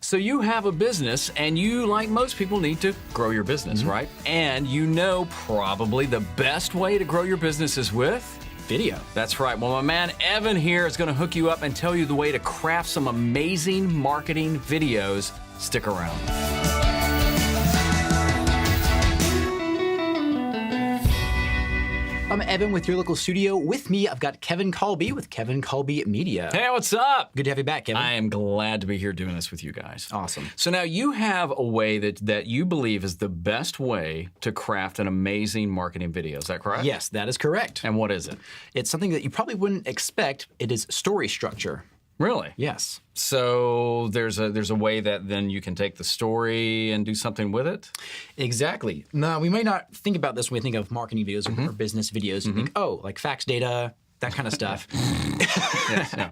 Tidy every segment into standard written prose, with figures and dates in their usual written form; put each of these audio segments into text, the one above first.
So you have a business and you, like most people, need to grow your business, right? And you know probably the best way to grow your business is with Video. That's right. Well, my man Evan here is going to hook you up and tell you the way to craft some amazing marketing videos. Stick around. I'm Evan with your local studio. With me, I've got Kevin Kolbe with Kevin Kolbe Media. Hey, what's up? Good to have you back, Kevin. I am glad to be here doing this with you guys. Awesome. So now you have a way that you believe is the best way to craft an amazing marketing video. Is that correct? Yes, that is correct. And what is it? It's something that you probably wouldn't expect. It is story structure. Really? Yes. So there's a way that then you can take the story and do something with it? Exactly. Now, we may not think about this when we think of marketing videos or business videos. You think, oh, like fax data, that kind of stuff. Yes, yeah.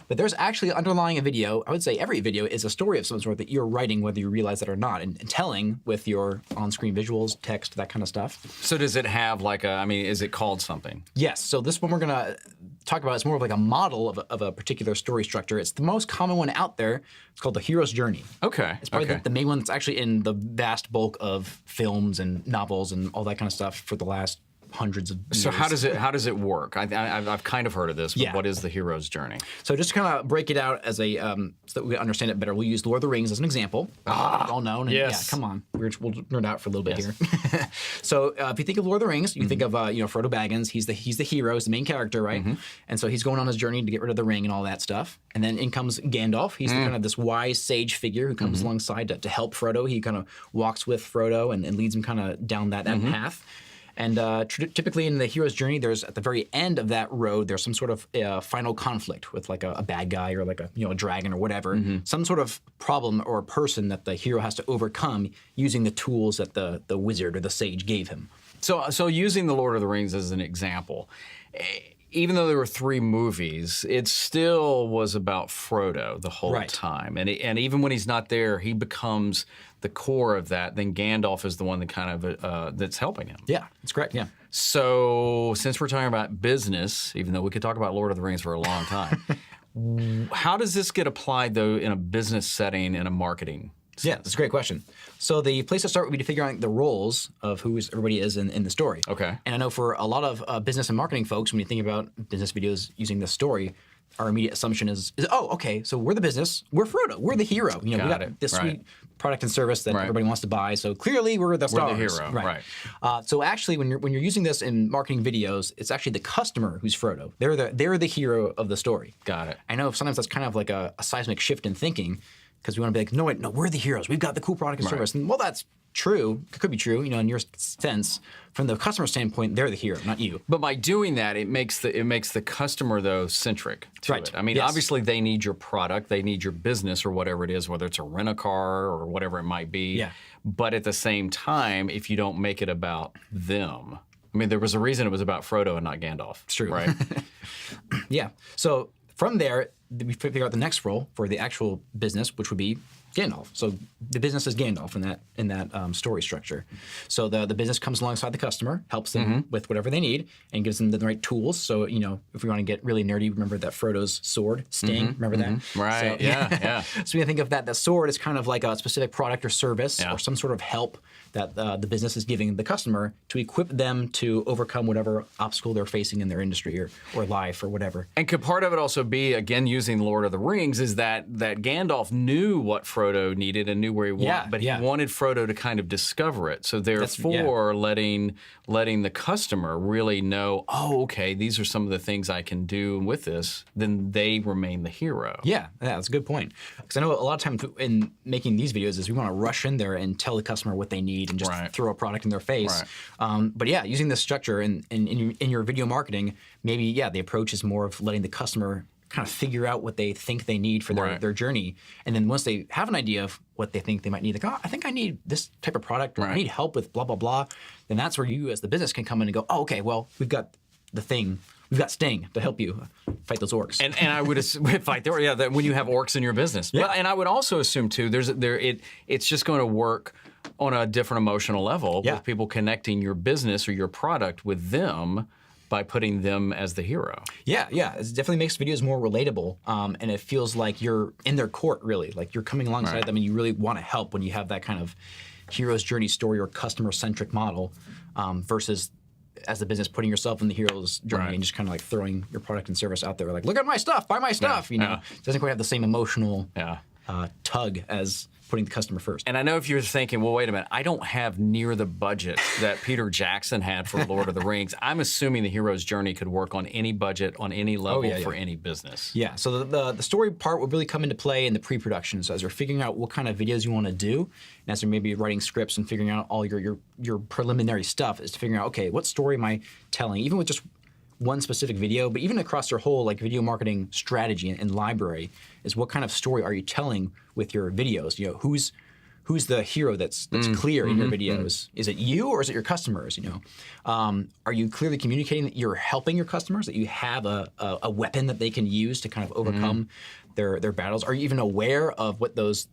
But there's actually underlying a video. I would say every video is a story of some sort that you're writing, whether you realize it or not, and telling with your on-screen visuals, text, that kind of stuff. So does it have like is it called something? Yes. So this one we're going to talk about is more of like a model of a particular story structure. It's the most common one out there. It's called the hero's journey. Okay. It's probably the main one that's actually in the vast bulk of films and novels and all that kind of stuff for the last hundreds of years. So how does it work? I've kind of heard of this, but Yeah. what is the hero's journey? So just to kind of break it out as a so that we understand it better, we'll use Lord of the Rings as an example. Well known. And yes. Yeah, come on. We'll nerd out for a little bit here. So if you think of Lord of the Rings, you think of Frodo Baggins. He's the hero. He's the main character, right? And so he's going on his journey to get rid of the ring and all that stuff. And then in comes Gandalf. He's the kind of this wise sage figure who comes alongside to help Frodo. He kind of walks with Frodo and leads him kind of down that path. And typically in the hero's journey, there's at the very end of that road, there's some sort of final conflict with like a bad guy or like a dragon or whatever, some sort of problem or person that the hero has to overcome using the tools that the wizard or the sage gave him. So using the Lord of the Rings as an example, even though there were 3 movies, it still was about Frodo the whole time. And even when he's not there, he becomes the core of that. Then Gandalf is the one that kind of that's helping him. Yeah, that's correct, yeah. So since we're talking about business, even though we could talk about Lord of the Rings for a long time, how does this get applied, though, in a business setting and a marketing sense? Yeah, that's a great question. So the place to start would be to figure out the roles of who everybody is in the story. Okay. And I know for a lot of business and marketing folks, when you think about business videos using this story, our immediate assumption is oh, okay, so we're the business, we're Frodo, we're the hero. We got this sweet product and service that everybody wants to buy, so clearly we're the stars. We're the hero, right. So actually, when you're using this in marketing videos, it's actually the customer who's Frodo. They're the hero of the story. Got it. I know sometimes that's kind of like a seismic shift in thinking, because we want to be like, no, we're the heroes. We've got the cool product and service. And well, that's true. It could be true, in your sense. From the customer standpoint, they're the hero, not you. But by doing that, it makes the customer, though, centric to it. I mean, obviously they need your product, they need your business or whatever it is, whether it's a rent-a-car or whatever it might be. Yeah. But at the same time, if you don't make it about them, I mean, there was a reason it was about Frodo and not Gandalf. It's true. Right? Yeah. So from there, we figure out the next role for the actual business, which would be Gandalf. So the business is Gandalf in that story structure. So the business comes alongside the customer, helps them with whatever they need, and gives them the right tools. So if we want to get really nerdy, remember that Frodo's sword, Sting. Remember that? Right. So, yeah. So we think of that sword as kind of like a specific product or service or some sort of help that the business is giving the customer to equip them to overcome whatever obstacle they're facing in their industry or life or whatever. And could part of it also be, again, using Lord of the Rings, is that Gandalf knew what Frodo needed and knew where he wanted, but he wanted Frodo to kind of discover it. So therefore, letting the customer really know, oh, okay, these are some of the things I can do with this, then they remain the hero. Yeah, that's a good point. Because I know a lot of times in making these videos is we want to rush in there and tell the customer what they need and just throw a product in their face. But yeah, using this structure in your video marketing, maybe, the approach is more of letting the customer kind of figure out what they think they need for their journey. And then once they have an idea of what they think they might need, like, I think I need this type of product, or I need help with blah, blah, blah, then that's where you as the business can come in and go, oh, okay, well, we've got the thing. We've got Sting to help you fight those orcs. And I would fight there. Yeah, when you have orcs in your business. Yeah. Well, and I would also assume too, it's just going to work on a different emotional level with people connecting your business or your product with them by putting them as the hero. Yeah, it definitely makes videos more relatable, and it feels like you're in their court, really. Like you're coming alongside them, and you really want to help when you have that kind of hero's journey story or customer-centric model versus as a business putting yourself in the hero's journey and just kind of like throwing your product and service out there, like, look at my stuff, buy my stuff. You know, it doesn't quite have the same emotional tug as putting the customer first. And I know if you're thinking, well, wait a minute, I don't have near the budget that Peter Jackson had for Lord of the Rings. I'm assuming the hero's journey could work on any budget, on any level, for any business. Yeah, so the story part will really come into play in the pre-production. So as you're figuring out what kind of videos you want to do, and as you're maybe writing scripts and figuring out all your preliminary stuff, is to figuring out, okay, what story am I telling, even with just one specific video, but even across your whole like video marketing strategy and library, is what kind of story are you telling with your videos? You know, who's the hero that's clear in your videos? Is it you or is it your customers? You know, are you clearly communicating that you're helping your customers, that you have a weapon that they can use to kind of overcome their battles? Are you even aware of what those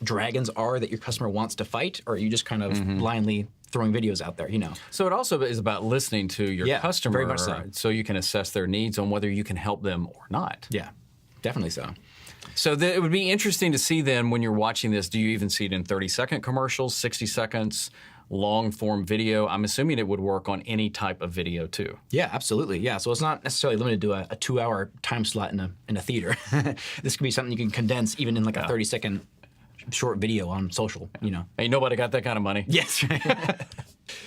dragons are that your customer wants to fight, or are you just kind of blindly throwing videos out there, you know? So it also is about listening to your customer, very much so you can assess their needs on whether you can help them or not. Yeah, definitely so. So it would be interesting to see then when you're watching this, do you even see it in 30-second commercials, 60 seconds, long-form video? I'm assuming it would work on any type of video too. Yeah, absolutely. Yeah, so it's not necessarily limited to a 2-hour time slot in a theater. This could be something you can condense even in like a 30-second short video on social, you know. Ain't nobody got that kind of money. Yes.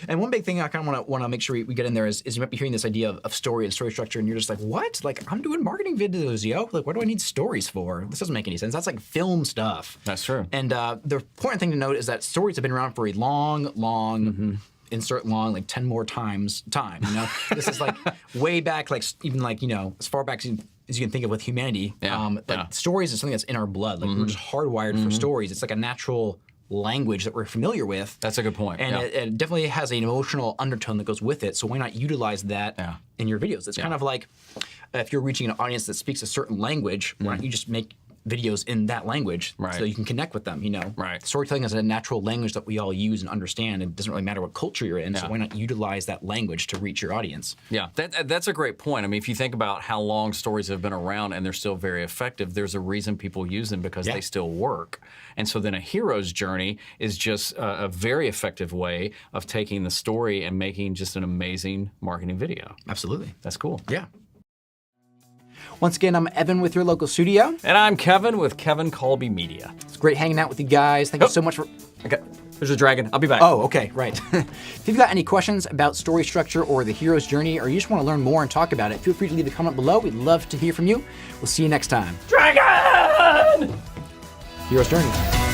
And one big thing I kind of want to make sure we get in there is you might be hearing this idea of story and story structure, and you're just like, what? Like, I'm doing marketing videos, yo. Like, what do I need stories for? This doesn't make any sense. That's like film stuff. That's true. And the important thing to note is that stories have been around for a long, insert long, like 10 more times time, you know? This is like way back, like even like, you know, as far back as you can think of with humanity. But stories is something that's in our blood. Like we're just hardwired for stories. It's like a natural language that we're familiar with. That's a good point. And it definitely has an emotional undertone that goes with it. So why not utilize that in your videos? It's kind of like if you're reaching an audience that speaks a certain language, why don't you just make videos in that language so you can connect with them, you know? Storytelling is a natural language that we all use and understand. It doesn't really matter what culture you're in, so why not utilize that language to reach your audience? Yeah, that's a great point. I mean, if you think about how long stories have been around and they're still very effective, there's a reason people use them because they still work. And so then a hero's journey is just a very effective way of taking the story and making just an amazing marketing video. Absolutely. That's cool. Yeah. Once again, I'm Evan with your local studio. And I'm Kevin with Kevin Kolbe Media. It's great hanging out with you guys. Thank you so much for... Okay, there's a dragon. I'll be back. Oh, okay, right. If you've got any questions about story structure or the hero's journey, or you just want to learn more and talk about it, feel free to leave a comment below. We'd love to hear from you. We'll see you next time. Dragon! Hero's journey.